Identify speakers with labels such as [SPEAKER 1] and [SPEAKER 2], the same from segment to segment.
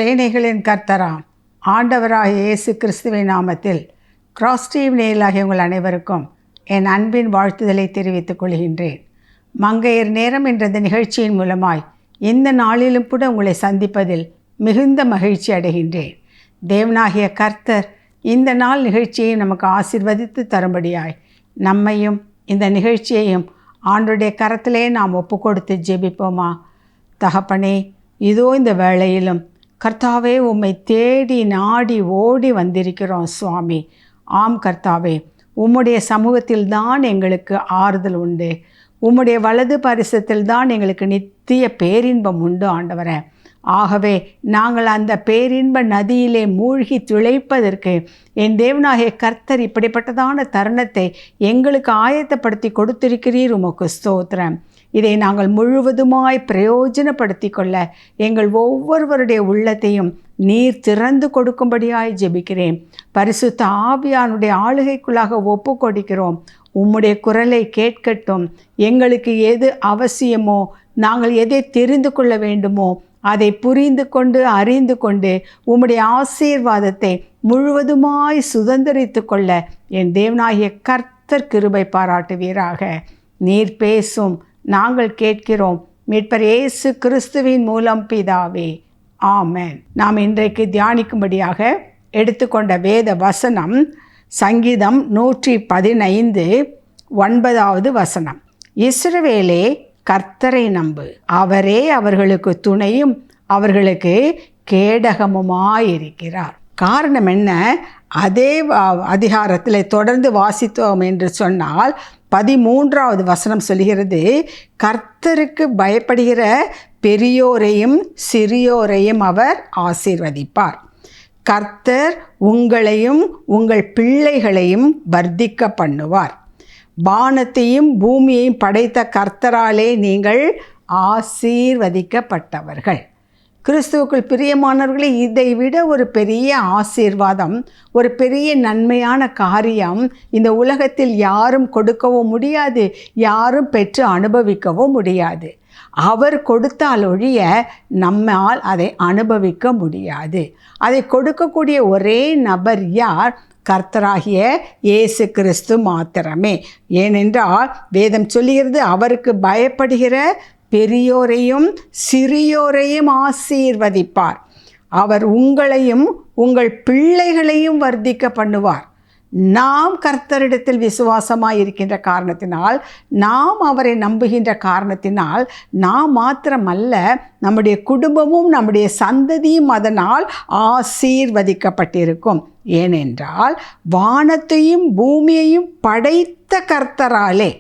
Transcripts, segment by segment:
[SPEAKER 1] சேனைகளின் கர்த்தராம் ஆண்டவராகிய இயேசு கிறிஸ்துவின் நாமத்தில் கிராஸ் டிவி நேயர்களாகிய உங்கள் அனைவருக்கும் என் அன்பின் வாழ்த்துதலை தெரிவித்துக் கொள்கின்றேன். மங்கையர் நேரம் என்ற இந்த நிகழ்ச்சியின் மூலமாய் இந்த நாளிலும் கூட உங்களை சந்திப்பதில் மிகுந்த மகிழ்ச்சி அடைகின்றேன். தேவனாகிய கர்த்தர் இந்த நாள் நிகழ்ச்சியை நமக்கு ஆசீர்வதித்து தரும்படியாய் நம்மையும் இந்த நிகழ்ச்சியையும் ஆண்டவருடைய கரத்திலே நாம் ஒப்பு கொடுத்து ஜெபிப்போமா? தகப்பனே, இதோ இந்த வேளையிலும் கர்த்தாவே, உம்மை தேடி நாடி ஓடி வந்திருக்கிறோம் சுவாமி. ஆம் கர்த்தாவே, உம்முடைய சமூகத்தில் தான் எங்களுக்கு ஆறுதல் உண்டு. உம்முடைய வலது பரிசத்தில் தான் எங்களுக்கு நித்திய பேரின்பம் உண்டு ஆண்டவரே. ஆகவே நாங்கள் அந்த பேரின்ப நதியிலே மூழ்கி திளைப்பதற்கு என் தேவனாகிய கர்த்தர் இப்படிப்பட்டதான தருணத்தை எங்களுக்கு ஆயத்தப்படுத்தி கொடுத்திருக்கிறீர். உமக்கு ஸ்தோத்திரம். இதை நாங்கள் முழுவதுமாய் பிரயோஜனப்படுத்தி கொள்ள எங்கள் ஒவ்வொருவருடைய உள்ளத்தையும் நீர் திறந்து கொடுக்கும்படியாய் ஜெபிக்கிறேன். பரிசுத்த ஆவியானுடைய ஆளுகைக்குள்ளாக ஒப்பு கொடுக்கிறோம். உம்முடைய குரலை கேட்கட்டும். எங்களுக்கு எது அவசியமோ, நாங்கள் எதை தெரிந்து கொள்ள வேண்டுமோ அதை புரிந்து கொண்டு அறிந்து கொண்டு உம்முடைய ஆசீர்வாதத்தை முழுவதுமாய் சுதந்திரித்து கொள்ள என் தேவனாகிய கர்த்தர் கிருபை பாராட்டுவீராக. நீர் பேசும், நாங்கள் கேட்கிறோம். மீட்பர் இயேசு கிறிஸ்துவின் மூலம் பிதாவே, ஆமென். நாம் இன்றைக்கு தியானிக்கும்படியாக எடுத்துக்கொண்ட வேத வசனம் சங்கீதம் 115 9வது வசனம். இஸ்ரவேலே, கர்த்தரை நம்பு, அவரே அவர்களுக்கு துணையும் அவர்களுக்கு கேடகமுமாயிருக்கிறார். காரணம் என்ன? அதே அதிகாரத்தில் தொடர்ந்து வாசித்தோம் என்று சொன்னால் 13வது வசனம் சொல்கிறது, கர்த்தருக்கு பயப்படுகிற பெரியோரையும் சிறியோரையும் அவர் ஆசீர்வதிப்பார். கர்த்தர் உங்களையும் உங்கள் பிள்ளைகளையும் வர்த்திக்க பண்ணுவார். வானத்தையும் பூமியையும் படைத்த கர்த்தராலே நீங்கள் ஆசீர்வதிக்கப்பட்டவர்கள். கிறிஸ்துவுக்குள் பிரியமானவர்களே, இதை விட ஒரு பெரிய ஆசீர்வாதம், ஒரு பெரிய நன்மையான காரியம் இந்த உலகத்தில் யாரும் கொடுக்கவும் முடியாது, யாரும் பெற்று அனுபவிக்கவும் முடியாது. அவர் கொடுத்தால் ஒழிய நம்மால் அதை அனுபவிக்க முடியாது. அதை கொடுக்கக்கூடிய ஒரே நபர் யார்? கர்த்தராகிய இயேசு கிறிஸ்து மாத்திரமே. ஏனென்றால் வேதம் சொல்லுகிறது, அவருக்கு பயப்படுகிற பெரியோரையும் சிறியோரையும் ஆசீர்வதிப்பார். அவர் உங்களையும் உங்கள் பிள்ளைகளையும் வர்த்திக்க பண்ணுவார். நாம் கர்த்தரிடத்தில் விசுவாசமாய் இருக்கின்ற காரணத்தினால், நாம் அவரை நம்புகின்ற காரணத்தினால், நாம் மாத்திரமல்ல, நம்முடைய குடும்பமும் நம்முடைய சந்ததியும் அதனால் ஆசீர்வதிக்கப்பட்டிருக்கும். ஏனென்றால் வானத்தையும் பூமியையும் படைத்த கர்த்தராலே,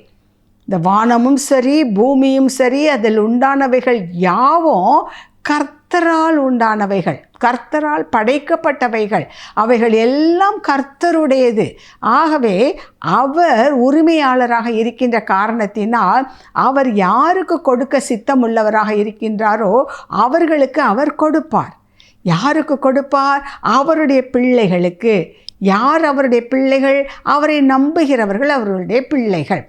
[SPEAKER 1] இந்த வானமும் சரி பூமியும் சரி அதில் உண்டானவைகள் யாவும் கர்த்தரால் உண்டானவைகள், கர்த்தரால் படைக்கப்பட்டவைகள். அவைகள் எல்லாம் கர்த்தருடையது. ஆகவே அவர் உரிமையாளராக இருக்கின்ற காரணத்தினால் அவர் யாருக்கு கொடுக்க சித்தமுள்ளவராக இருக்கின்றாரோ அவர்களுக்கு அவர் கொடுப்பார். யாருக்கு கொடுப்பார்? அவருடைய பிள்ளைகளுக்கு. யார் அவருடைய பிள்ளைகள்? அவரை நம்புகிறவர்கள் அவர்களுடைய பிள்ளைகள்.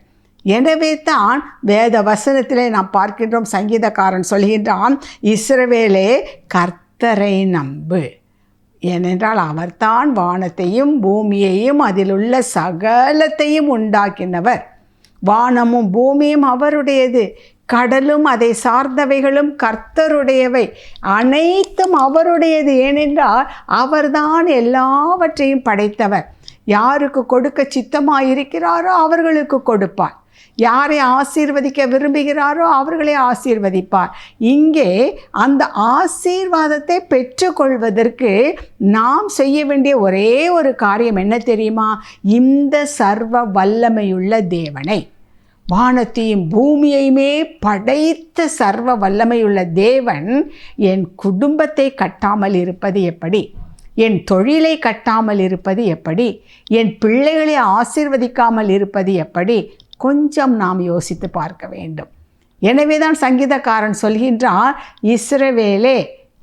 [SPEAKER 1] எனவே தான் வேத வசனத்திலே நாம் பார்க்கின்றோம், சங்கீதக்காரன் சொல்கின்றான், இஸ்ரவேலே, கர்த்தரை நம்பு. ஏனென்றால் அவர்தான் வானத்தையும் பூமியையும் அதில் உள்ள சகலத்தையும் உண்டாக்கினவர். வானமும் பூமியும் அவருடையது, கடலும் அதை சார்ந்தவைகளும் கர்த்தருடையவை, அனைத்தும் அவருடையது. ஏனென்றால் அவர்தான் எல்லாவற்றையும் படைத்தவர். யாருக்கு கொடுக்க சித்தமாயிருக்கிறாரோ அவர்களுக்கு கொடுப்பார். யாரை ஆசீர்வதிக்க விரும்புகிறாரோ அவர்களை ஆசீர்வதிப்பார். இங்கே அந்த ஆசீர்வாதத்தை பெற்றுக்கொள்வதற்கு நாம் செய்ய வேண்டிய ஒரே ஒரு காரியம் என்ன தெரியுமா? இந்த சர்வ வல்லமையுள்ள தேவனை, வானத்தையும் பூமியையுமே படைத்த சர்வ வல்லமையுள்ள தேவன் என் குடும்பத்தை கட்டாமல் இருப்பது எப்படி? என் தொழிலை கட்டாமல் இருப்பது எப்படி? என் பிள்ளைகளை ஆசீர்வதிக்காமல் இருப்பது எப்படி? கொஞ்சம் நாம் யோசித்து பார்க்க வேண்டும். எனவே தான் சங்கீதக்காரன் சொல்கின்றான், இஸ்ரவேலே.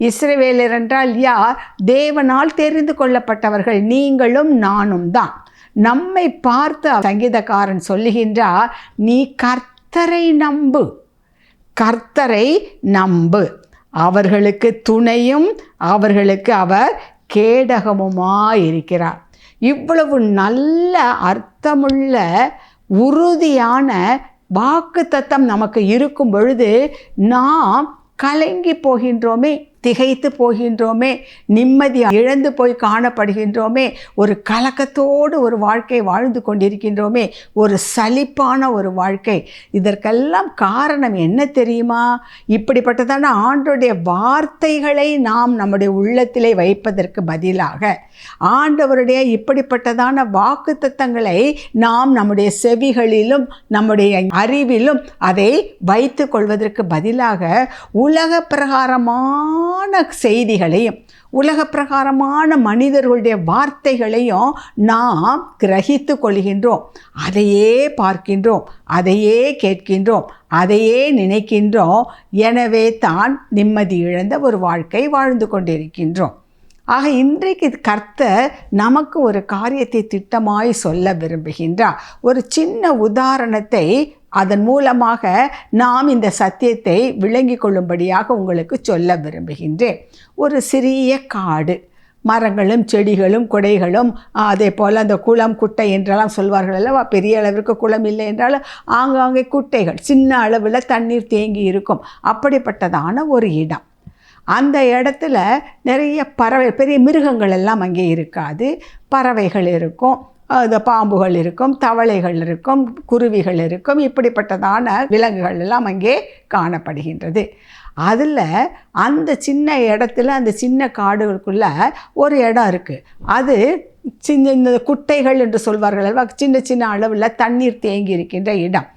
[SPEAKER 1] இஸ்ரவேலர் என்றால் யார்? தேவனால் தெரிந்து கொள்ளப்பட்டவர்கள், நீங்களும் நானும் தான். நம்மை பார்த்து சங்கீதக்காரன் சொல்லுகின்றார், நீ கர்த்தரை நம்பு, கர்த்தரை நம்பு. அவர்களுக்கு துணையும் அவர்களுக்கு அவர் கேடகமுமாயிருக்கிறார். இவ்வளவு நல்ல அர்த்தமுள்ள உறுதியான வாக்குத்தத்தம் நமக்கு இருக்கும் பொழுது நாம் கலங்கி போகின்றோமே, திகைத்து போகின்றோமே, நிம்மதி இழந்து போய் காணப்படுகின்றோமே, ஒரு கலக்கத்தோடு ஒரு வாழ்க்கை வாழ்ந்து கொண்டிருக்கின்றோமே, ஒரு சலிப்பான ஒரு வாழ்க்கை. இதற்கெல்லாம் காரணம் என்ன தெரியுமா? இப்படிப்பட்டதான ஆண்டவருடைய வார்த்தைகளை நாம் நம்முடைய உள்ளத்திலே வைப்பதற்கு பதிலாக ஆண்டவருடைய இப்படிப்பட்டதான வாக்குத்தத்தங்களை நாம் நம்முடைய செவிகளிலும் நம்முடைய அறிவிலும் அதை வைத்து கொள்வதற்கு பதிலாக உலக பிரகாரமான செய்திகளையும் உலக பிரகாரமான மனிதர்களுடைய வார்த்தைகளையும் நாம் கிரகித்து கொள்கின்றோம். அதையே பார்க்கின்றோம், அதையே கேட்கின்றோம், அதையே நினைக்கின்றோம். எனவே தான் நிம்மதி இழந்த ஒரு வாழ்க்கை வாழ்ந்து கொண்டிருக்கின்றோம். ஆக இன்றைக்கு கர்த்தர் நமக்கு ஒரு காரியத்தை திட்டமாய் சொல்ல விரும்புகின்றார். ஒரு சின்ன உதாரணத்தை அதன் மூலமாக நாம் இந்த சத்தியத்தை விளங்கி கொள்ளும்படியாக உங்களுக்கு சொல்ல விரும்புகின்றேன். ஒரு சிறிய காடு, மரங்களும் செடிகளும் கொடைகளும், அதே போல் அந்த குளம் குட்டை என்றெல்லாம் சொல்வார்கள் அல்லவா. பெரிய அளவிற்கு குளம் இல்லை என்றாலும் ஆங்காங்கே குட்டைகள், சின்ன அளவில் தண்ணீர் தேங்கி இருக்கும். அப்படிப்பட்டதான ஒரு இடம். அந்த இடத்துல நிறைய பறவை, பெரிய மிருகங்கள் எல்லாம் அங்கே இருக்காது. பறவைகள் இருக்கும், அந்த பாம்புகள் இருக்கும், தவளைகள் இருக்கும், குருவிகள் இருக்கும். இப்படிப்பட்டதான விலங்குகள் எல்லாம் அங்கே காணப்படுகின்றது. அதில் அந்த சின்ன இடத்துல, அந்த சின்ன காடுகளுக்குள்ள ஒரு இடம் இருக்குது. அது சின்ன குட்டைகள் என்று சொல்வார்கள் அல்லவா, சின்ன சின்ன அளவில் தண்ணீர் தேங்கி இருக்கின்ற இடம்.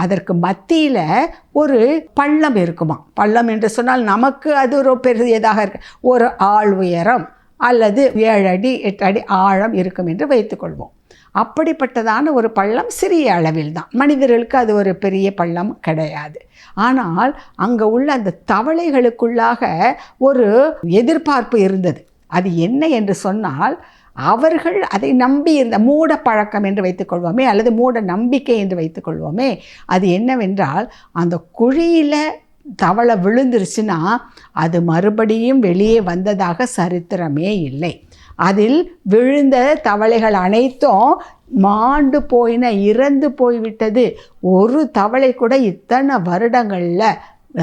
[SPEAKER 1] அதற்கு மத்தியில் ஒரு பள்ளம் இருக்குமா. பள்ளம் என்று சொன்னால் நமக்கு அது ஒரு பெரியதாக இருக்கு. ஒரு ஆள் உயரம் அல்லது 7 அடி 8 அடி ஆழம் இருக்கும் என்று வைத்துக்கொள்வோம். அப்படிப்பட்டதான ஒரு பள்ளம் சிறிய அளவில் தான். மனிதர்களுக்கு அது ஒரு பெரிய பள்ளம் கிடையாது. ஆனால் அங்கே உள்ள அந்த தவளைகளுக்குள்ளாக ஒரு எதிர்பார்ப்பு இருந்தது. அது என்ன என்று சொன்னால், அவர்கள் அதை நம்பி இருந்த மூட பழக்கம் என்று வைத்துக்கொள்வோமே, அல்லது மூட நம்பிக்கை என்று வைத்துக்கொள்வோமே. அது என்னவென்றால், அந்த குழியில் தவளை விழுந்துருச்சுன்னா அது மறுபடியும் வெளியே வந்ததாக சரித்திரமே இல்லை. அதில் விழுந்த தவளைகள் அனைத்தும் மாண்டு போயின, இறந்து போய்விட்டது. ஒரு தவளை கூட இத்தனை வருடங்களில்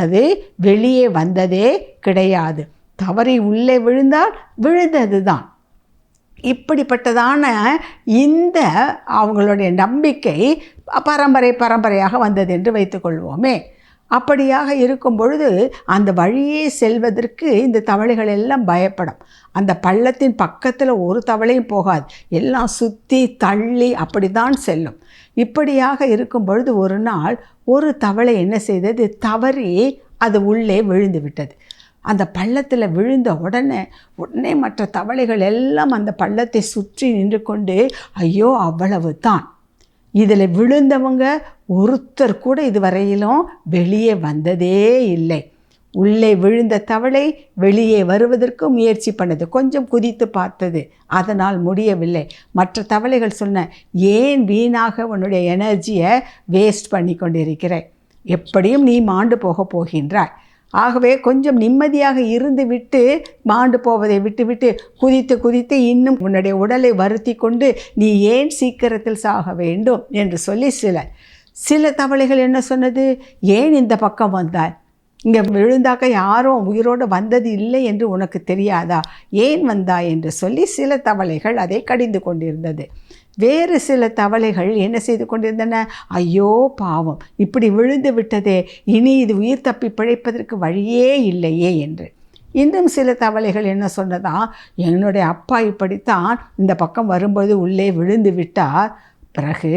[SPEAKER 1] அது வெளியே வந்ததே கிடையாது. தவறி உள்ளே விழுந்தால் விழுந்தது தான். இப்படிப்பட்டதான இந்த அவங்களுடைய நம்பிக்கை பரம்பரையாக வந்தது என்று வைத்துக்கொள்வோமே. அப்படியாக இருக்கும் பொழுது அந்த வழியே செல்வதற்கு இந்த தவளைகள் எல்லாம் பயப்படும். அந்த பள்ளத்தின் பக்கத்தில் ஒரு தவளையும் போகாது, எல்லாம் சுற்றி தள்ளி அப்படி தான் செல்லும். இப்படியாக இருக்கும் பொழுது ஒரு நாள் ஒரு தவளை என்ன செய்தது, தவறி அது உள்ளே விழுந்து விட்டது. அந்த பள்ளத்தில் விழுந்த உடனே மற்ற தவளைகள் எல்லாம் அந்த பள்ளத்தை சுற்றி நின்று கொண்டு, ஐயோ அவ்வளவு தான், இதில் விழுந்தவங்க ஒருத்தர் கூட இதுவரையிலும் வெளியே வந்ததே இல்லை. உள்ளே விழுந்த தவளை வெளியே வருவதற்கு முயற்சி பண்ணது, கொஞ்சம் குதித்து பார்த்தது, அதனால் முடியவில்லை. மற்ற தவளைகள் சொன்ன, ஏன் வீணாக உன்னுடைய எனர்ஜியை வேஸ்ட் பண்ணி கொண்டிருக்கிறாய், எப்படியும் நீ மாண்டு போகின்றாய். ஆகவே கொஞ்சம் நிம்மதியாக இருந்து விட்டு, மாண்டு போவதை விட்டுவிட்டு குதித்து இன்னும் உன்னுடைய உடலை வருத்தி கொண்டு நீ ஏன் சீக்கிரத்தில் சாக வேண்டும் என்று சொல்லி சில தவளைகள் என்ன சொன்னது, ஏன் இந்த பக்கம் வந்தாய், இங்கே விழுந்தாக்க யாரும் உயிரோடு வந்தது இல்லை என்று உனக்கு தெரியாதா, ஏன் வந்தாய் என்று சொல்லி சில தவளைகள் அதை கடிந்து கொண்டிருந்தது. வேறு சில தவளைகள் என்ன செய்து கொண்டிருந்தன, ஐயோ பாவம், இப்படி விழுந்து விட்டதே, இனி இது உயிர் தப்பி பிழைப்பதற்கு வழியே இல்லையே என்று. இன்னும் சில தவளைகள் என்ன சொன்னதா, என்னுடைய அப்பா இப்படித்தான் இந்த பக்கம் வரும்போது உள்ளே விழுந்து விட்டார், பிறகு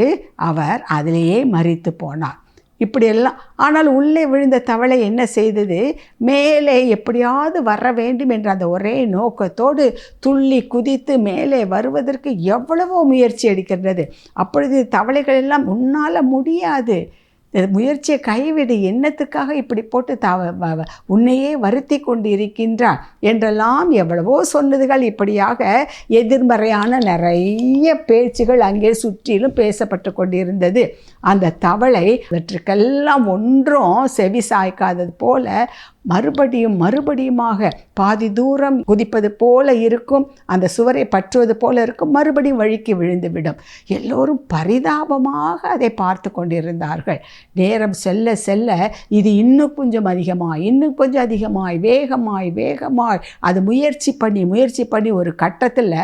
[SPEAKER 1] அவர் அதிலேயே மரித்து போனார். இப்படியெல்லாம். ஆனால் உள்ளே விழுந்த தவளை என்ன செய்தது, மேலே எப்படியாவது வர வேண்டும் என்ற அந்த ஒரே நோக்கத்தோடு துள்ளி குதித்து மேலே வருவதற்கு எவ்வளவோ முயற்சி எடுக்கின்றது. அப்பொழுது தவளைகள் எல்லாம் உன்னால் முடியாது, முயற்சியை கைவிடு, என்னத்துக்காக இப்படி போட்டு உன்னையே வருத்தி கொண்டு இருக்கின்றார் என்றெல்லாம் எவ்வளவோ சொன்னதுகள். இப்படியாக எதிர்மறையான நிறைய பேச்சுகள் அங்கே சுற்றிலும் பேசப்பட்டு கொண்டிருந்தது. அந்த தவளை இவற்றுக்கெல்லாம் ஒன்றும் செவி சாய்க்காதது போல மறுபடியும் மறுபடியுமாக பாதி தூரம் குதிப்பது போல இருக்கும், அந்த சுவரை பற்றுவது போல இருக்கும், மறுபடியும் வழுக்கி விழுந்துவிடும். எல்லோரும் பரிதாபமாக அதை பார்த்து கொண்டிருந்தார்கள். நேரம் செல்ல செல்ல இது இன்னும் கொஞ்சம் அதிகமாய் வேகமாய் அது முயற்சி பண்ணி ஒரு கட்டத்தில்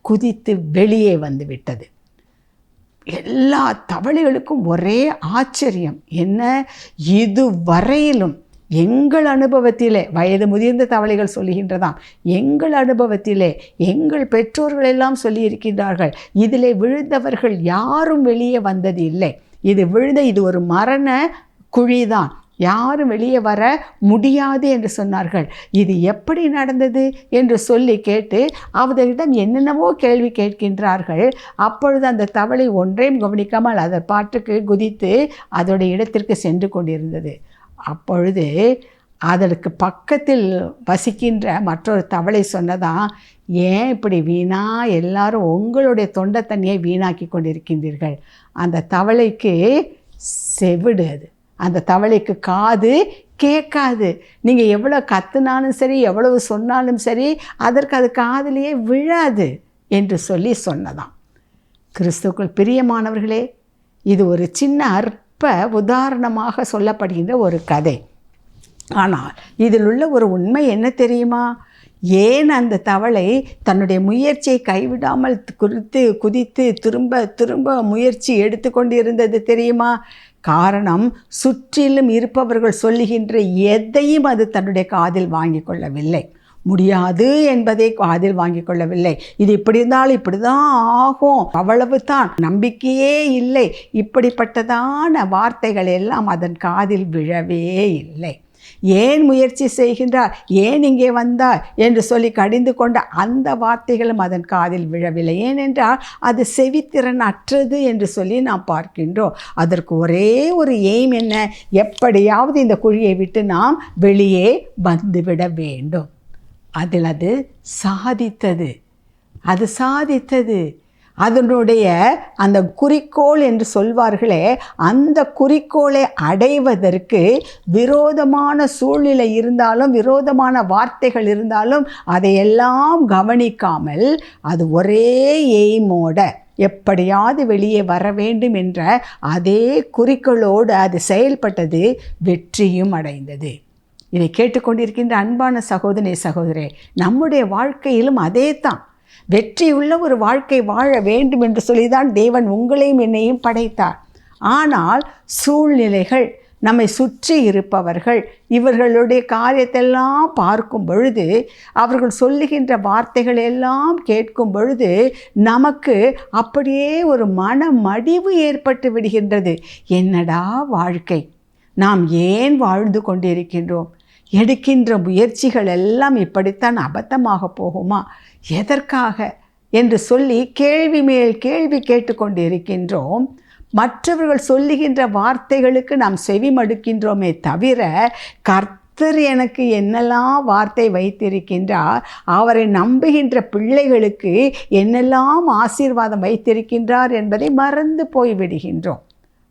[SPEAKER 1] குதித்து வெளியே வந்து விட்டது. எல்லா தவளைகளுக்கும் ஒரே ஆச்சரியம். என்ன, இதுவரையிலும் எங்கள் அனுபவத்திலே, வயது முதிர்ந்த தவளைகள் சொல்லுகின்றதாம், எங்கள் அனுபவத்திலே எங்கள் பெற்றோர்கள் எல்லாம் சொல்லியிருக்கின்றார்கள், இதிலே விழுந்தவர்கள் யாரும் வெளியே வந்தது இல்லை. இது ஒரு மரண குழிதான், யாரும் வெளியே வர முடியாது என்று சொன்னார்கள். இது எப்படி நடந்தது என்று சொல்லி கேட்டு அவர்களிடம் என்னென்னவோ கேள்வி கேட்கின்றார்கள். அப்பொழுது அந்த தவளை ஒன்றையும் கவனிக்காமல் அதை பாட்டுக்கு குதித்து அதோடைய இடத்திற்கு சென்று கொண்டிருந்தது. அப்பொழுது அதற்கு பக்கத்தில் வசிக்கின்ற மற்றொரு தவளை சொன்னதான், ஏன் இப்படி வீணா எல்லாரும் உங்களுடைய தொண்டை தண்ணியை வீணாக்கி கொண்டிருக்கின்றீர்கள்? அந்த தவளைக்கு செவிடு, அந்த தவளைக்கு காது கேட்காது. நீங்கள் எவ்வளோ கத்துனாலும் சரி, எவ்வளவு சொன்னாலும் சரி, அதற்கு அது காதிலேயே விழாது என்று சொல்லி சொன்னதாம். கிறிஸ்துவுக்குள் பிரியமானவர்களே, இது ஒரு சின்ன அற்ப உதாரணமாக சொல்லப்படுகின்ற ஒரு கதை. ஆனால் இதில் உள்ள ஒரு உண்மை என்ன தெரியுமா? ஏன் அந்த தவளை தன்னுடைய முயற்சியை கைவிடாமல் குதித்து திரும்ப முயற்சி எடுத்துக்கொண்டு இருந்தது தெரியுமா? காரணம், சுற்றிலும் இருப்பவர்கள் சொல்லுகின்ற எதையும் அது தன்னுடைய காதில் வாங்கி கொள்ளவில்லை. முடியாது என்பதை காதில் வாங்கி கொள்ளவில்லை. இது இப்படி இருந்தாலும் இப்படி தான் ஆகும், அவ்வளவு தான், நம்பிக்கையே இல்லை, இப்படிப்பட்டதான வார்த்தைகள் எல்லாம் அதன் காதில் விழவே இல்லை. ஏன் முயற்சி செய்கின்றார், ஏன் இங்கே வந்தார் என்று சொல்லி கடிந்து கொண்ட அந்த வார்த்தைகளும் அதன் காதில் விழவில்லை. ஏனென்றால் அது செவித்திறன் அற்றது என்று சொல்லி நாம் பார்க்கின்றோம். அதற்கு ஒரே ஒரு எய்ம் என்ன, எப்படியாவது இந்த குழியை விட்டு நாம் வெளியே வந்துவிட வேண்டும். அதில் அது சாதித்தது. அதனுடைய அந்த குறிக்கோள் என்று சொல்வார்களே, அந்த குறிக்கோளை அடைவதற்கு விரோதமான சூழ்நிலை இருந்தாலும், விரோதமான வார்த்தைகள் இருந்தாலும் அதையெல்லாம் கவனிக்காமல் அது ஒரே எய்மோட எப்படியாவது வெளியே வர வேண்டும் என்ற அதே குறிக்கோளோடு அது செயல்பட்டது, வெற்றியும் அடைந்தது. இதை கேட்டுக்கொண்டிருக்கின்ற அன்பான சகோதரே, நம்முடைய வாழ்க்கையிலும் அதே தான். வெற்றியுள்ள ஒரு வாழ்க்கை வாழ வேண்டும் என்று சொல்லிதான் தேவன் உங்களையும் என்னையும் படைத்தார். ஆனால் சூழ்நிலைகள், நம்மை சுற்றி இருப்பவர்கள், இவர்களுடைய காரியத்தெல்லாம் பார்க்கும் பொழுது, அவர்கள் சொல்லுகின்ற வார்த்தைகள் எல்லாம் கேட்கும் பொழுது நமக்கு அப்படியே ஒரு மனமடிவு ஏற்பட்டு விடுகின்றது. என்னடா வாழ்க்கை, நாம் ஏன் வாழ்ந்து கொண்டிருக்கின்றோம்? எடுக்கின்ற முயற்சிகள் எல்லாம் இப்படித்தான் அபத்தமாக போகுமா? எதற்காக என்று சொல்லி கேள்வி மேல் கேள்வி கேட்டுக்கொண்டு இருக்கின்றோம். மற்றவர்கள் சொல்லுகின்ற வார்த்தைகளுக்கு நாம் செவி மடுக்கின்றோமே தவிர, கர்த்தர் எனக்கு என்னெல்லாம் வார்த்தை வைத்திருக்கின்றார், அவரை நம்புகின்ற பிள்ளைகளுக்கு என்னெல்லாம் ஆசீர்வாதம் வைத்திருக்கின்றார் என்பதை மறந்து போய்விடுகின்றோம்.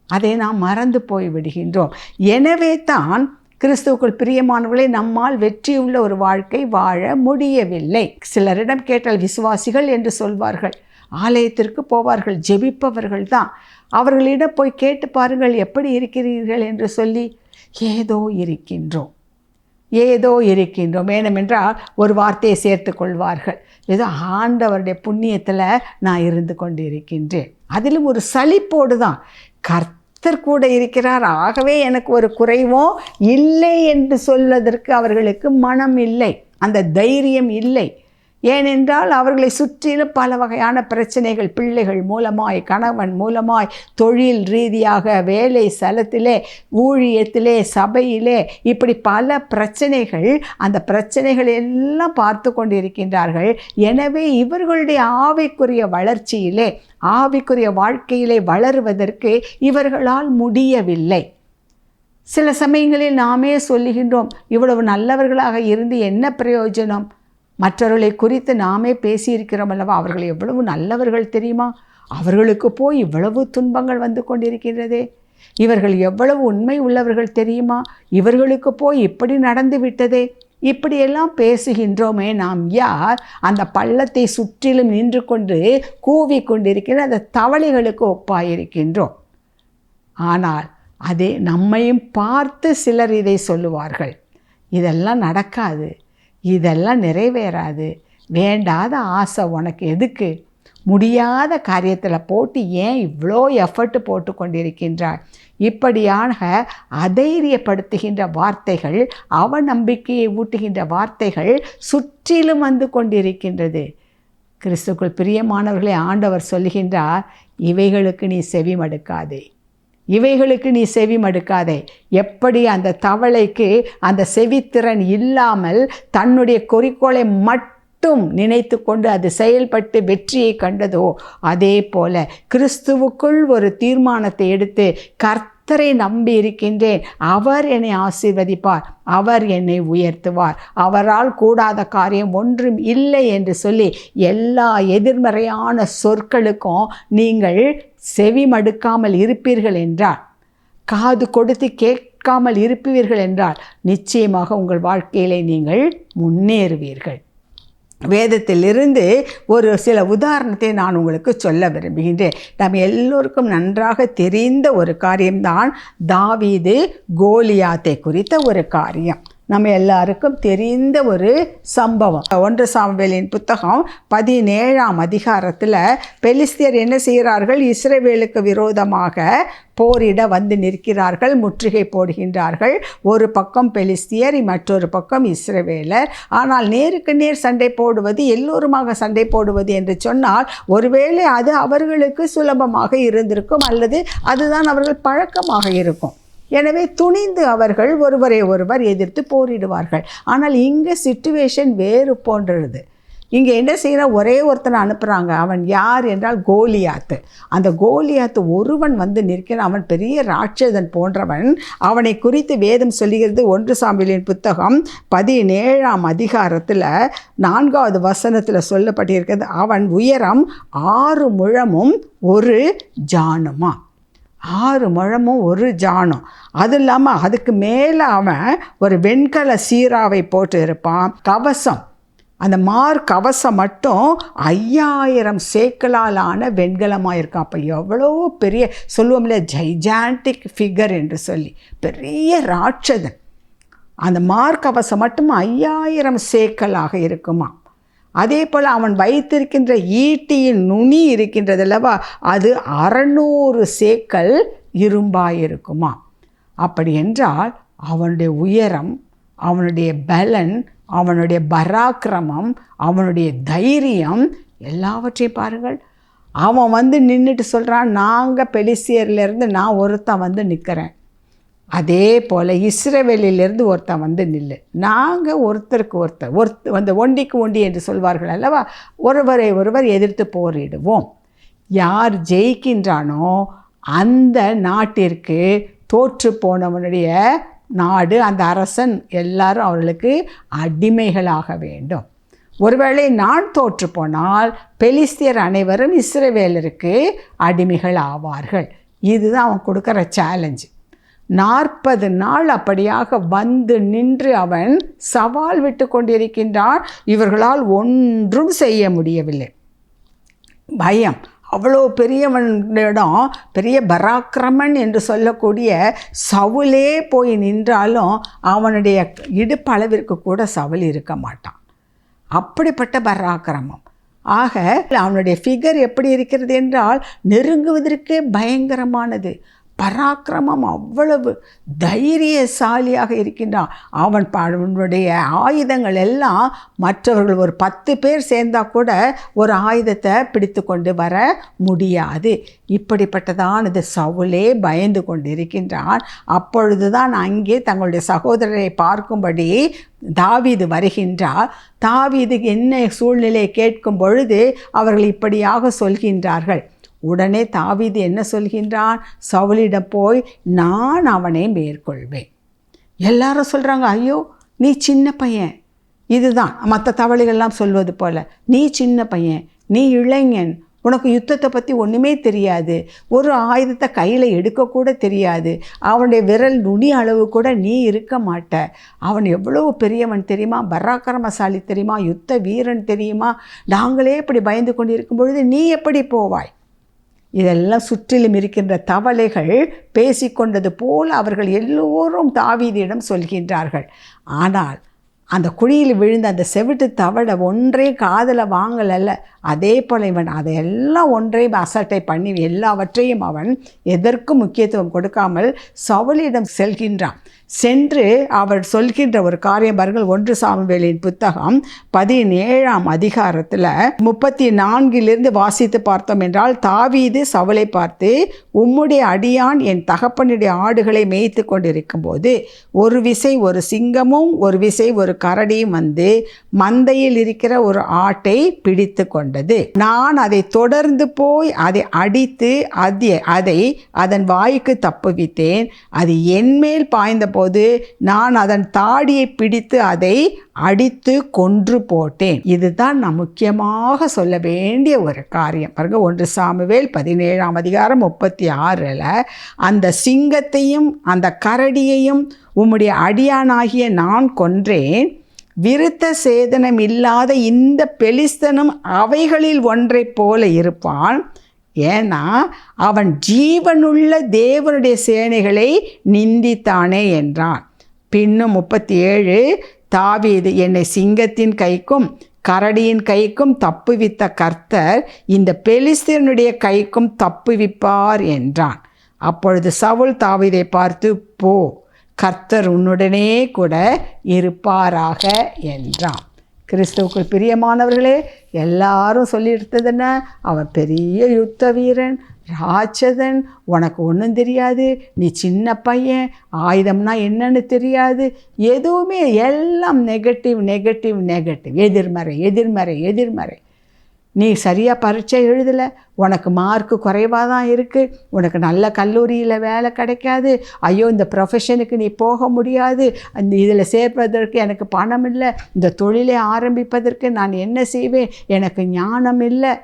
[SPEAKER 1] அதை நாம் மறந்து போய்விடுகின்றோம். எனவே தான் கிறிஸ்துவுக்குள் பிரியமானவர்களே, நம்மால் வெற்றியுள்ள ஒரு வாழ்க்கை வாழ முடியவில்லை. சிலரிடம் கேட்டால் விசுவாசிகள் என்று சொல்வார்கள், ஆலயத்திற்கு போவார்கள், ஜெபிப்பவர்கள் தான். அவர்களிடம் போய் கேட்டு பாருங்கள், எப்படி இருக்கிறீர்கள் என்று சொல்லி, ஏதோ இருக்கின்றோம் வேணுமென்றால் ஒரு வார்த்தையை சேர்த்து கொள்வார்கள், ஏதோ ஆண்டவருடைய புண்ணியத்தில் நான் இருந்து கொண்டு இருக்கின்றேன். அதிலும் ஒரு சலிப்போடு தான், கர்த்தர் கூட இருக்கிறார், ஆகவே எனக்கு ஒரு குறைவும் இல்லை என்று சொல்வதற்கு அவர்களுக்கு மனம் இல்லை, அந்த தைரியம் இல்லை. ஏனென்றால் அவர்களை சுற்றிலும் பல வகையான பிரச்சனைகள், பிள்ளைகள் மூலமாய், கணவன் மூலமாய், தொழில் ரீதியாக, வேலை ஸ்தலத்திலே, ஊழியத்திலே, சபையிலே, இப்படி பல பிரச்சனைகள், அந்த பிரச்சனைகள் எல்லாம் பார்த்து கொண்டிருக்கின்றார்கள். எனவே இவர்களுடைய ஆவிக்குரிய வளர்ச்சியிலே, ஆவிக்குரிய வாழ்க்கையிலே வளருவதற்கு இவர்களால் முடியவில்லை. சில சமயங்களில் நாமே சொல்லுகின்றோம், இவ்வளவு நல்லவர்களாக இருந்து என்ன பிரயோஜனம்? மற்றவர்களை குறித்து நாமே பேசியிருக்கிறோம் அல்லவா, அவர்கள் எவ்வளவு நல்லவர்கள் தெரியுமா, அவர்களுக்கு போய் இவ்வளவு துன்பங்கள் வந்து கொண்டிருக்கின்றதே. இவர்கள் எவ்வளவு உண்மை உள்ளவர்கள் தெரியுமா, இவர்களுக்கு போய் இப்படி நடந்து விட்டதே. இப்படியெல்லாம் பேசுகின்றோமே நாம் யார்? அந்த பள்ளத்தை சுற்றிலும் நின்று கொண்டு கூவி கொண்டிருக்கிற அந்த தவளைகளுக்கு ஒப்பாயிருக்கின்றோம். ஆனால் அதே நம்மையும் பார்த்து சிலர் இதை சொல்லுவார்கள், இதெல்லாம் நடக்காது, இதெல்லாம் நிறைவேறாது, வேண்டாத ஆசை உனக்கு எதுக்கு, முடியாத காரியத்தில் போட்டு ஏன் இவ்வளோ எஃபர்ட் போட்டு கொண்டிருக்கின்றார். இப்படியான அதைரியப்படுத்துகின்ற வார்த்தைகள், அவநம்பிக்கையை ஊட்டுகின்ற வார்த்தைகள் சுற்றிலும் வந்து கொண்டிருக்கின்றது. கிறிஸ்துக்குள் பிரியமானவர்களை ஆண்டவர் சொல்லுகின்றார், இவைகளுக்கு நீ செவி மடுக்காதே, இவைகளுக்கு நீ செவி மடுக்காதே. எப்படி அந்த தவளைக்கு அந்த செவித்திறன் இல்லாமல் தன்னுடைய குறிக்கோளை மட்டும் நினைத்து கொண்டு அது செயல்பட்டு வெற்றியை கண்டதோ, அதே போல கிறிஸ்துவுக்குள் ஒரு தீர்மானத்தை எடுத்து கர்த்தரை நம்பி இருக்கின்றேன், அவர் என்னை ஆசீர்வதிப்பார், அவர் என்னை உயர்த்துவார், அவரால் கூடாத காரியம் ஒன்றும் இல்லை என்று சொல்லி எல்லா எதிர்மறையான சொற்களுக்கும் நீங்கள் செவி மடுக்காமல் இருப்பீர்கள் என்றால், காது கொடுத்து கேட்காமல் இருப்பீர்கள் என்றால், நிச்சயமாக உங்கள் வாழ்க்கையிலே நீங்கள் முன்னேறுவீர்கள். வேதத்திலிருந்து ஒரு சில உதாரணத்தை நான் உங்களுக்கு சொல்ல விரும்புகின்றேன். நம்ம எல்லோருக்கும் நன்றாக தெரிந்த ஒரு காரியம்தான் தாவீது கோலியாத்தை குறித்த ஒரு காரியம். நம்ம எல்லாருக்கும் தெரிந்த ஒரு சம்பவம். 1 சாமுவேலின் புத்தகம் 17ஆம் அதிகாரத்தில் பெலிஸ்தியர் என்ன செய்கிறார்கள்? இஸ்ரவேலுக்கு விரோதமாக போரிட வந்து நிற்கிறார்கள், முற்றுகை போடுகின்றார்கள். ஒரு பக்கம் பெலிஸ்தியர், மற்றொரு பக்கம் இஸ்ரவேலர். ஆனால் நேருக்கு நேர் சண்டை போடுவது, எல்லோருமாக சண்டை போடுவது என்று சொன்னால் ஒருவேளை அது அவர்களுக்கு சுலபமாக இருந்திருக்கும், அல்லது அதுதான் அவர்கள் பழக்கமாக இருக்கும். எனவே துணிந்து அவர்கள் ஒருவரை ஒருவர் எதிர்த்து போரிடுவார்கள். ஆனால் இங்கே சிச்சுவேஷன் வேறு போன்றது. இங்கே என்ன செய்கிற, ஒரே ஒருத்தனை அனுப்புகிறாங்க. அவன் யார் என்றால் கோலியாத்து. அந்த கோலியாத்து ஒருவன் வந்து நிற்கிறான். அவன் பெரிய ராட்சதன் போன்றவன். அவனை குறித்து வேதம் சொல்லுகிறது. 1 சாமுவேலின் புத்தகம் 17ஆம் அதிகாரத்தில் 4வது வசனத்தில் சொல்லப்பட்டிருக்கிறது, அவன் உயரம் 6 முழமும் 1 ஜானுமா. 6 முழமும் 1 ஜானும். அது இல்லாமல் அதுக்கு மேலே அவன் ஒரு வெண்கல சீராவை போட்டு இருப்பான். கவசம், அந்த கவசம் மட்டும் 5000 சேக்கலாலான வெண்கலமாக இருக்கும். அப்போ எவ்வளோ பெரிய, சொல்லுவோம்ல ஜைஜான்டிக் ஃபிகர் என்று சொல்லி, பெரிய ராட்சதன். அந்த கவசம் மட்டும் 5000 சேக்கலாக இருக்குமா. அதே போல் அவன் வைத்திருக்கின்ற ஈட்டியின் நுனி இருக்கின்றதல்லவா, அது 600 சேக்கல் இரும்பாயிருக்குமா. அப்படி என்றால் அவனுடைய உயரம், அவனுடைய பலன், அவனுடைய பராக்கிரமம், அவனுடைய தைரியம் எல்லாவற்றையும் பாருங்கள். அவன் வந்து நின்றுட்டு சொல்கிறான், நாங்கள் பெலிஸ்தியர்லேருந்து நான் ஒருத்தன் வந்து நிற்கிறேன், அதே போல் இஸ்ரவேலிலிருந்து ஒருத்தன் வந்து நில்லு, நாங்கள் ஒருத்தருக்கு ஒருத்தர் வந்து ஒண்டிக்கு ஒண்டி என்று சொல்வார்கள் அல்லவா, ஒருவரை ஒருவர் எதிர்த்து போரிடுவோம். யார் ஜெயிக்கின்றானோ அந்த நாட்டிற்கு தோற்று போனவனுடைய நாடு, அந்த அரசன் எல்லாரும் அவர்களுக்கு அடிமைகளாக வேண்டும். ஒருவேளை நான் தோற்று போனால் பெலிஸ்தியர் அனைவரும் இஸ்ரவேலருக்கு அடிமைகள் ஆவார்கள். இதுதான் அவன் கொடுக்குற சேலஞ்சு. 40 நாள் அப்படியாக வந்து நின்று அவன் சவால் விட்டு கொண்டிருக்கின்றான். இவர்களால் ஒன்றும் செய்ய முடியவில்லை. பயம். அவ்வளோ பெரியவனிடம், பெரிய பராக்கிரமன் என்று சொல்லக்கூடிய சவுலே போய் நின்றாலும் அவனுடைய இடுப்பளவிற்கு கூட சவுல் இருக்க மாட்டான். அப்படிப்பட்ட பராக்கிரமம். ஆக அவனுடைய ஃபிகர் எப்படி இருக்கிறது என்றால் நெருங்குவதற்கே பயங்கரமானது. பராக்கிரமம், அவ்வளவு தைரியசாலியாக இருக்கின்றான். அவனுடைய ஆயுதங்கள் எல்லாம் மற்றவர்கள் ஒரு 10 பேர் சேர்ந்தால் கூட ஒரு ஆயுதத்தை பிடித்து கொண்டு வர முடியாது. இப்படிப்பட்டதானது சவுலே பயந்து கொண்டு இருக்கின்றான். அப்பொழுதுதான் அங்கே தங்களுடைய சகோதரரை பார்க்கும்படி தாவீது வருகின்றார். தாவீது என்ன சூழ்நிலையை கேட்கும் பொழுது அவர்கள் இப்படியாக சொல்கின்றார்கள். உடனே தாவீது என்ன சொல்கின்றான்? சவுலிடம் போய் நான் அவனை மேற்கொள்வேன். எல்லாரும் சொல்கிறாங்க, ஐயோ நீ சின்ன பையன். இதுதான் மற்ற தவளைகள்லாம் சொல்வது போல், நீ சின்ன பையன், நீ இளைஞன், உனக்கு யுத்தத்தை பற்றி ஒன்றுமே தெரியாது, ஒரு ஆயுதத்தை கையில் எடுக்கக்கூட தெரியாது, அவனுடைய விரல் நுனி அளவு கூட நீ இருக்க மாட்ட. அவன் எவ்வளோ பெரியவன் தெரியுமா, பராக்கிரமசாலி தெரியுமா, யுத்த வீரன் தெரியுமா, நாங்களே இப்படி பயந்து கொண்டு இருக்கும் பொழுது நீ எப்படி போவாய்? இதெல்லாம் சுற்றிலும் இருக்கின்ற தவளைகள் பேசிக்கொண்டது போல் அவர்கள் எல்லோரும் தாவீதிடம் சொல்கின்றார்கள். ஆனால் அந்த குழியில் விழுந்த அந்த செவிட்டு தவளை ஒன்றே காதில் வாங்கலல்ல, அதே போல் இவன் அதையெல்லாம் ஒன்றையும் அசட்டை பண்ணி எல்லாவற்றையும் அவன் எதற்கும் முக்கியத்துவம் கொடுக்காமல் சவுலிடம் செல்கின்றான். சென்று அவர் சொல்கின்ற ஒரு காரியம் பாருங்கள். 1 சாமுவேலின் புத்தகம் 17ஆம் அதிகாரத்தில் 34 வாசித்து பார்த்தோம் என்றால், தாவீது சவுலை பார்த்து, உம்முடைய அடியான் என் தகப்பனுடைய ஆடுகளை மேய்த்து கொண்டிருக்கும் போது ஒரு விசை ஒரு சிங்கமும் ஒரு விசை ஒரு கரடியும் வந்து மந்தையில் இருக்கிற ஒரு ஆட்டை பிடித்து கொண்டது. நான் அதை தொடர்ந்து போய் அதை அடித்து அதை அதன் வாய்க்கு தப்புவித்தேன். அது என்மேல் பாய்ந்த போது நான் அதன் தாடியை பிடித்து அதை அடித்து கொன்று போட்டேன். இதுதான் நான் முக்கியமாக சொல்ல வேண்டிய ஒரு காரியம். பாருங்க, 1 சாமுவேல் 17ஆம் அதிகாரம் 36ல் அந்த சிங்கத்தையும் அந்த கரடியையும் உம்முடைய அடியானாகிய நான் கொன்றேன். விருத்த சேதனம் இல்லாத இந்த பெலிஸ்தனும் அவைகளில் ஒன்றை போல இருப்பான். ஏன்னா அவன் ஜீவனுள்ள தேவனுடைய சேனைகளை நிந்தித்தானே என்றான். பின்னும் 37, தாவீது, என்னை சிங்கத்தின் கைக்கும் கரடியின் கைக்கும் தப்புவித்த கர்த்தர் இந்த பெலிஸ்தனுடைய கைக்கும் தப்புவிப்பார் என்றான். அப்பொழுது சவுல் தாவீதை பார்த்து, போ, கர்த்தர் உன்னுடனே கூட இருப்பாராக என்றான். கிறிஸ்துவுக்குள் பிரியமானவர்களே, எல்லாரும் சொல்லியிருந்ததுன்னா, அவன் பெரிய யுத்த வீரன், ராட்சதன், உனக்கு ஒன்றும் தெரியாது, நீ சின்ன பையன், ஆயுதம்னா என்னன்னு தெரியாது, எதுவுமே எல்லாம் நெகட்டிவ் நெகட்டிவ் நெகட்டிவ், எதிர்மறை எதிர்மறை எதிர்மறை. நீ சரியாக பரீட்சை எழுதலை, உனக்கு மார்க்கு குறைவாக தான் இருக்குது, உனக்கு நல்ல கல்லூரியில் வேலை கிடைக்காது, ஐயோ இந்த ப்ரொஃபஷனுக்கு நீ போக முடியாது, அந்த இதில் சேர்ப்பதற்கு எனக்கு பணம் இல்லை, இந்த தொழிலை ஆரம்பிப்பதற்கு நான் என்ன செய்வேன், எனக்கு ஞானம் இல்லை,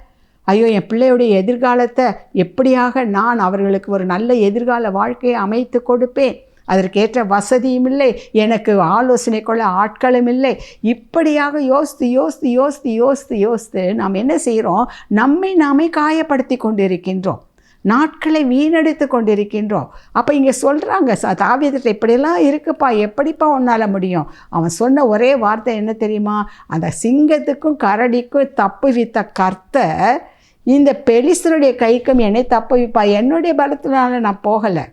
[SPEAKER 1] ஐயோ என் பிள்ளையுடைய எதிர்காலத்தை எப்படியாக நான் அவர்களுக்கு ஒரு நல்ல எதிர்கால வாழ்க்கையை அமைத்து கொடுப்பேன், அதற்கேற்ற வசதியும் இல்லை, எனக்கு ஆலோசனை கொள்ள ஆட்களும் இல்லை. இப்படியாக யோசித்து யோசித்து யோசித்து யோசித்து யோசித்து நாம் என்ன செய்கிறோம், நம்மை நாமே காயப்படுத்தி கொண்டிருக்கின்றோம், நாட்களை வீணடித்து கொண்டிருக்கின்றோம். அப்போ இங்கே சொல்கிறாங்க, தாவீதுகிட்ட இப்படியெல்லாம் இருக்குப்பா, எப்படிப்பா உன்னால் முடியும்? அவன் சொன்ன ஒரே வார்த்தை என்ன தெரியுமா, அந்த சிங்கத்துக்கும் கரடிக்கும் தப்புவித்த கர்த்தர் இந்த பெலிஸ்தருடைய கைக்கும் என்னை தப்புவிப்பா. என்னுடைய பலத்தினால நான் போகலை,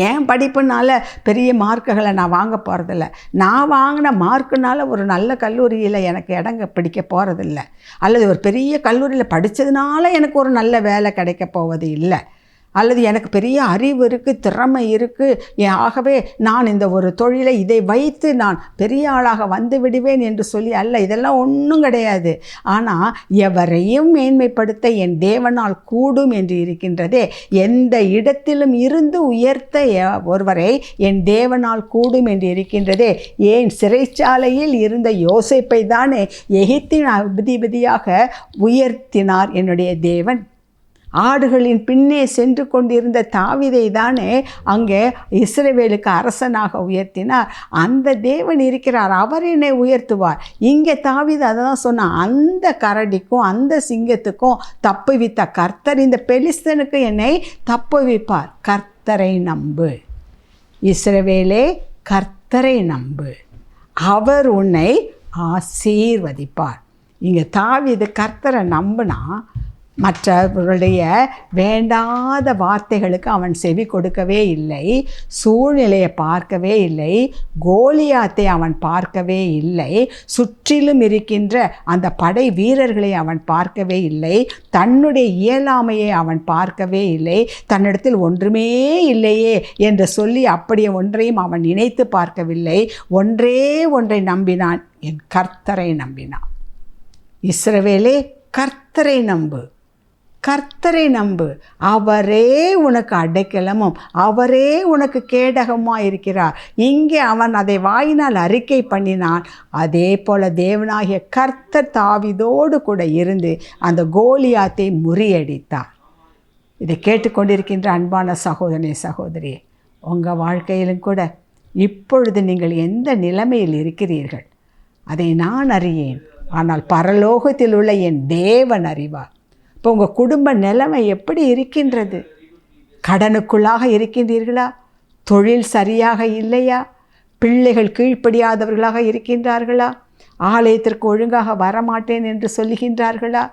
[SPEAKER 1] ஏன் படிப்புனால பெரிய மார்க்குகளை நான் வாங்க போகிறதில்ல, நான் வாங்கின மார்க்குனால ஒரு நல்ல கல்லூரியில் எனக்கு இடங்க பிடிக்க போகிறதில்ல, அல்லது ஒரு பெரிய கல்லூரியில் படித்ததுனால எனக்கு ஒரு நல்ல வேலை கிடைக்க போவது இல்லை, அல்லது எனக்கு பெரிய அறிவு இருக்குது, திறமை இருக்குது, ஆகவே நான் இந்த ஒரு தொழிலை இதை வைத்து நான் பெரிய ஆளாக வந்து விடுவேன் என்று சொல்லி அல்ல. இதெல்லாம் ஒன்றும் கிடையாது. ஆனால் எவரையும் மேன்மைப்படுத்த என் தேவனால் கூடும் என்று இருக்கின்றதே, எந்த இடத்திலும் இருந்து உயர்த்த ஒருவரை என் தேவனால் கூடும் என்று இருக்கின்றதே. ஏன் சிறைச்சாலையில் இருந்த யோசேப்பை தானே எகிப்தின் அதிபதியாக உயர்த்தினார் என்னுடைய தேவன். ஆடுகளின் பின்னே சென்று கொண்டிருந்த தாவீதை தானே அங்கே இஸ்ரவேலுக்கு அரசனாக உயர்த்தினார். அந்த தேவன் இருக்கிறார், அவர் என்னை உயர்த்துவார். இங்கே தாவீது அதை தான் சொன்னான், அந்த கரடிக்கும் அந்த சிங்கத்துக்கும் தப்புவித்த கர்த்தர் இந்த பெலிஸ்தனுக்கு என்னை தப்புவிப்பார். கர்த்தரை நம்பு இஸ்ரவேலே, கர்த்தரை நம்பு, அவர் உன்னை ஆசீர்வதிப்பார். இங்கே தாவீது கர்த்தரை நம்பினா மற்றவர்களுடைய வேண்டாத வார்த்தைகளுக்கு அவன் செவி கொடுக்கவே இல்லை, சூழ்நிலையை பார்க்கவே இல்லை, கோலியாத்தை அவன் பார்க்கவே இல்லை, சுற்றிலும் இருக்கின்ற அந்த படை வீரர்களை அவன் பார்க்கவே இல்லை, தன்னுடைய இயலாமையை அவன் பார்க்கவே இல்லை, தன்னிடத்தில் ஒன்றுமே இல்லையே என்று சொல்லி அப்படியே ஒன்றையும் அவன் நினைத்து பார்க்கவில்லை. ஒன்றே ஒன்றை நம்பினான், என் கர்த்தரை நம்பினான். இஸ்ரவேலே, கர்த்தரை நம்பு, கர்த்தரை நம்பு, அவரே உனக்கு அடைக்கலமும் அவரே உனக்கு கேடகமாக இருக்கிறார். இங்கே அவன் அதை வாயினால் அறிக்கை பண்ணினான். அதே போல் தேவனாகிய கர்த்தர் தாவீதோடு கூட இருந்து அந்த கோலியாத்தை முறியடித்தார். இதை கேட்டுக்கொண்டிருக்கின்ற அன்பான சகோதரனே, சகோதரியே, உங்கள் வாழ்க்கையிலும் கூட இப்பொழுது நீங்கள் எந்த நிலைமையில் இருக்கிறீர்கள் அதை நான் அறியேன், ஆனால் பரலோகத்தில் உள்ள என் தேவன் அறிவார். இப்போ உங்கள் குடும்ப நிலைமை எப்படி இருக்கின்றது? கடனுக்குள்ளாக இருக்கின்றீர்களா? தொழில் சரியாக இல்லையா? பிள்ளைகள் கீழ்ப்படியாதவர்களாக இருக்கின்றார்களா? ஆலயத்திற்கு ஒழுங்காக வரமாட்டேன் என்று சொல்லுகின்றார்களா?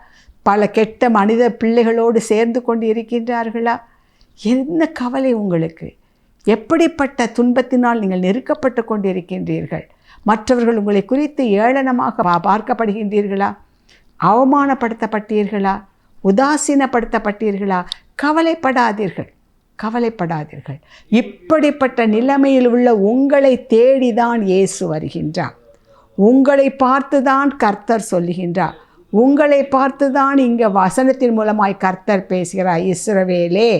[SPEAKER 1] பல கெட்ட மனித பிள்ளைகளோடு சேர்ந்து கொண்டு இருக்கின்றார்களா? என்ன கவலை உங்களுக்கு? எப்படிப்பட்ட துன்பத்தினால் நீங்கள் நெருக்கப்பட்டு கொண்டிருக்கின்றீர்கள்? மற்றவர்கள் உங்களை குறித்து ஏளனமாக பார்க்கப்படுகின்றீர்களா? அவமானப்படுத்தப்பட்டீர்களா? உதாசீனப்படுத்தப்பட்டீர்களா? கவலைப்படாதீர்கள், கவலைப்படாதீர்கள். இப்படிப்பட்ட நிலைமையில் உள்ள உங்களை தேடிதான் இயேசு வருகின்றார். உங்களை பார்த்துதான் கர்த்தர் சொல்லுகின்றார். உங்களை பார்த்துதான் இங்கே வசனத்தின் மூலமாய் கர்த்தர் பேசுகிறார். இஸ்ரவேலே,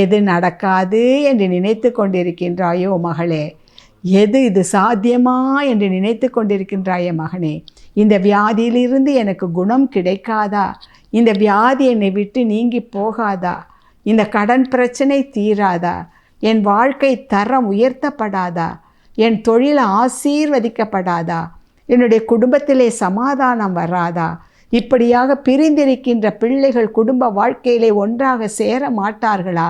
[SPEAKER 1] எது நடக்காது என்று நினைத்து கொண்டிருக்கின்றாயோ மகளே, எது இது சாத்தியமா என்று நினைத்து கொண்டிருக்கின்றாயே மகனே, இந்த வியாதியிலிருந்து எனக்கு குணம் கிடைக்காதா? இந்த வியாதி என்னை விட்டு நீங்கி போகாதா? இந்த கடன் பிரச்சனை தீராதா? என் வாழ்க்கை தரம் உயர்த்தப்படாதா? என் தொழில் ஆசீர்வதிக்கப்படாதா? என்னுடைய குடும்பத்திலே சமாதானம் வராதா? இப்படியாக பிரிந்திருக்கின்ற பிள்ளைகள் குடும்ப வாழ்க்கையிலே ஒன்றாக சேர மாட்டார்களா?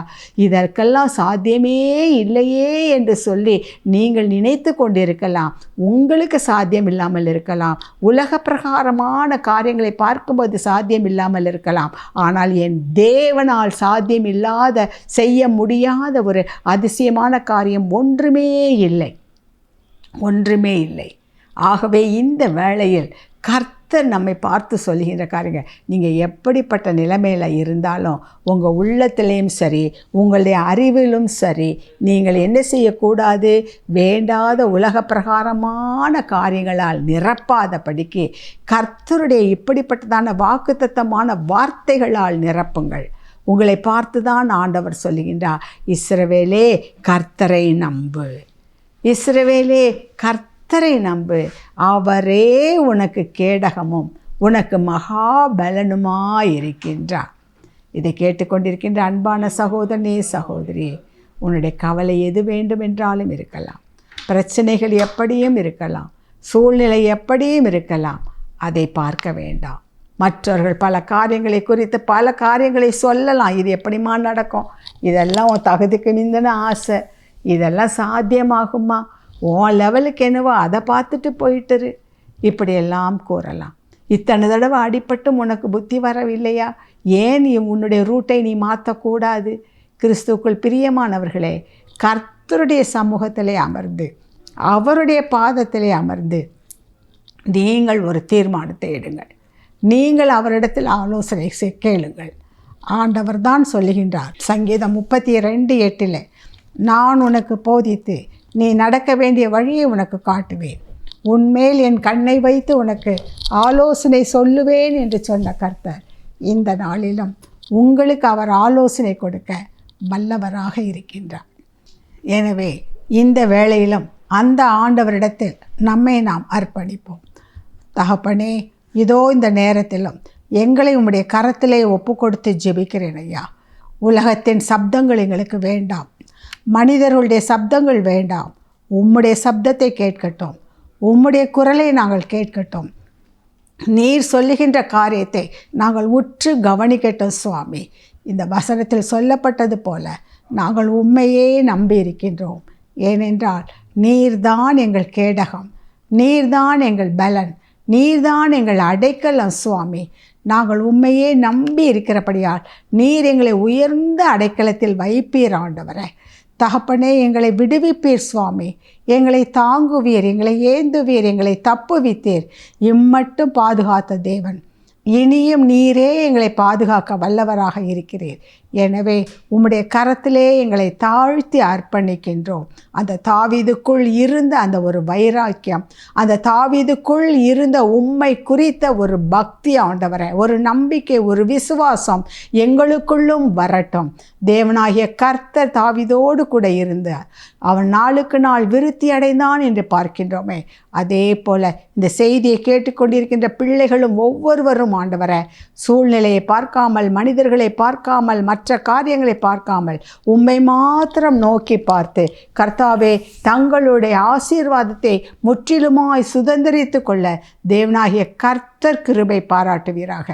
[SPEAKER 1] இதற்கெல்லாம் சாத்தியமே இல்லையே என்று சொல்லி நீங்கள் நினைத்து கொண்டிருக்கலாம். உங்களுக்கு சாத்தியம் இல்லாமல் இருக்கலாம், உலக பிரகாரமான காரியங்களை பார்க்கும்போது சாத்தியம் இல்லாமல் இருக்கலாம். ஆனால் என் தேவனால் சாத்தியம் இல்லாத, செய்ய முடியாத ஒரு அதிசயமான காரியம் ஒன்றுமே இல்லை, ஒன்றுமே இல்லை. ஆகவே இந்த வேளையில் கர்த்தர் நம்மை பார்த்து சொல்லுகின்ற காரியங்க, நீங்கள் எப்படிப்பட்ட நிலைமையில் இருந்தாலும் உங்கள் உள்ளத்திலையும் சரி, உங்களுடைய அறிவிலும் சரி, நீங்கள் என்ன செய்யக்கூடாது? வேண்டாத உலக பிரகாரமான காரியங்களால் நிரப்பாதபடிக்கு கர்த்தருடைய இப்படிப்பட்டதான வாக்குத்தத்தமான வார்த்தைகளால் நிரப்புங்கள். உங்களை பார்த்து தான் ஆண்டவர் சொல்லுகின்றார், இஸ்ரவேலே கர்த்தரை நம்பு, இஸ்ரவேலே கர்த்தரை நம்பு, அவரே உனக்கு கேடகமும் உனக்கு மகாபலனுமாயிருக்கின்றார். இதை கேட்டுக்கொண்டிருக்கின்ற அன்பான சகோதரனே, சகோதரி, உன்னுடைய கவலை எது வேண்டும் என்றாலும் இருக்கலாம், பிரச்சனைகள் எப்படியும் இருக்கலாம், சூழ்நிலை எப்படியும் இருக்கலாம், அதை பார்க்க வேண்டாம். மற்றவர்கள் பல காரியங்களை குறித்து பல காரியங்களை சொல்லலாம். இது எப்படிமா நடக்கும்? இதெல்லாம் உன் தகுதிக்கு மிந்தின ஆசை, இதெல்லாம் சாத்தியமாகுமா? உன் லெவலுக்கு என்னவோ அதை பார்த்துட்டு போயிட்டுரு, இப்படியெல்லாம் கூறலாம். இத்தனை தடவை அடிபட்டும் உனக்கு புத்தி வரவில்லையா? ஏன் நீ உன்னுடைய ரூட்டை நீ மாற்றக்கூடாது? கிறிஸ்துவுக்குள் பிரியமானவர்களே, கர்த்தருடைய சமூகத்திலே அமர்ந்து, அவருடைய பாதத்திலே அமர்ந்து நீங்கள் ஒரு தீர்மானத்தை எடுங்கள். நீங்கள் அவரிடத்தில் ஆலோசனை கேளுங்கள். ஆண்டவர் தான் சொல்லுகின்றார், சங்கீதம் 32:8, நான் உனக்கு போதித்து நீ நடக்க வேண்டிய வழியை உனக்கு காட்டுவேன், உன்மேல் என் கண்ணை வைத்து உனக்கு ஆலோசனை சொல்லுவேன் என்று சொன்ன கர்த்தர் இந்த நாளிலும் உங்களுக்கு அவர் ஆலோசனை கொடுக்க வல்லவராக இருக்கின்றார். எனவே இந்த வேளையிலும் அந்த ஆண்டவரிடத்தில் நம்மை நாம் அர்ப்பணிப்போம். தகப்பனே, இதோ இந்த நேரத்திலும் எங்களை உம்முடைய கரத்திலே ஒப்பு கொடுத்து ஜெபிக்கிறேன் ஐயா. உலகத்தின் சப்தங்கள் எங்களுக்கு வேண்டாம், மனிதர்களுடைய சப்தங்கள் வேண்டாம். உம்முடைய சப்தத்தை கேட்கட்டும், உம்முடைய குரலை நாங்கள் கேட்கட்டும். நீர் சொல்லுகின்ற காரியத்தை நாங்கள் உற்று கவனிக்கட்டும் சுவாமி. இந்த வசனத்தில் சொல்லப்பட்டது போல நாங்கள் உண்மையே நம்பி இருக்கின்றோம். ஏனென்றால் நீர்தான் எங்கள் கேடகம், நீர்தான் எங்கள் பலன், நீர்தான் எங்கள் அடைக்கலம் சுவாமி. நாங்கள் உண்மையே நம்பி இருக்கிறபடியால் நீர் எங்களை உயர்ந்த அடைக்கலத்தில் வைப்பீர் ஆண்டவரே. தகப்பனே, எங்களை விடுவிப்பீர் சுவாமி, எங்களை தாங்குவீர், எங்களை ஏந்துவீர், எங்களை தப்புவித்தீர். இம்மட்டும் பாதுகாத்த தேவன், இனியும் நீரே எங்களை பாதுகாக்க வல்லவராக இருக்கிறீர். எனவே உம்முடைய கரத்திலே எங்களை தாழ்த்தி அர்ப்பணிக்கின்றோம். அந்த தாவீதுக்குள் இருந்த அந்த ஒரு வைராக்கியம், அந்த தாவீதுக்குள் இருந்த உம்மை குறித்த ஒரு பக்தி ஆண்டவரே, ஒரு நம்பிக்கை, ஒரு விசுவாசம் எங்களுக்குள்ளும் வரட்டும். தேவனாகிய கர்த்தர் தாவீதோடு கூட இருந்தார், அவன் நாளுக்கு நாள் விருத்தி அடைந்தான் என்று பார்க்கின்றோமே. அதே போல இந்த செய்தியை கேட்டுக்கொண்டிருக்கின்ற பிள்ளைகளும் ஒவ்வொருவரும் ஆண்டவரே, சூழ்நிலையை பார்க்காமல், மனிதர்களை பார்க்காமல், மற்ற காரியங்களை பார்க்காமல் உம்மை மாத்திரம் நோக்கி பார்த்து கர்த்தாவே தங்களுடைய ஆசீர்வாதத்தை முற்றிலுமாய் சுதந்திரித்து கொள்ள தேவனாகிய கர்த்தர் கிருபை பாராட்டுவீராக.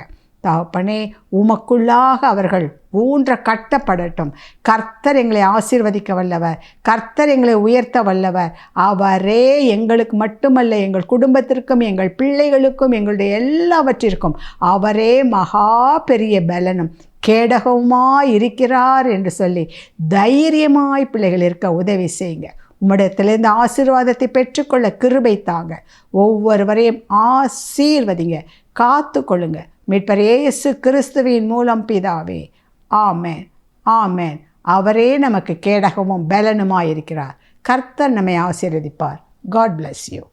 [SPEAKER 1] தகப்பனே, உமக்குள்ளாக அவர்கள் ஊன்ற கட்டப்படட்டும். கர்த்தர் எங்களை ஆசீர்வதிக்க வல்லவர், கர்த்தர் எங்களை உயர்த்த வல்லவர். அவரே எங்களுக்கு மட்டுமல்ல, எங்கள் குடும்பத்திற்கும், எங்கள் பிள்ளைகளுக்கும், எங்களுடைய எல்லாவற்றிற்கும் அவரே மகா பெரிய பலனும் கேடகவுமாய் இருக்கிறார் என்று சொல்லி தைரியமாய் பிள்ளைகள் இருக்க உதவி செய்யுங்க. உம்மிடத்திலிருந்து ஆசீர்வாதத்தை பெற்றுக்கொள்ள கிருபை தாங்க. ஒவ்வொருவரையும் ஆசீர்வதிங்க, காத்து கொள்ளுங்க. மீட்பர் இயேசு கிறிஸ்துவின் மூலம் பிதாவே, ஆமென், ஆமென். அவரே நமக்கு கேடகமும் பலனுமாய் இருக்கிறார். கர்த்தர் நம்மை ஆசீர்வதிப்பார். God bless you.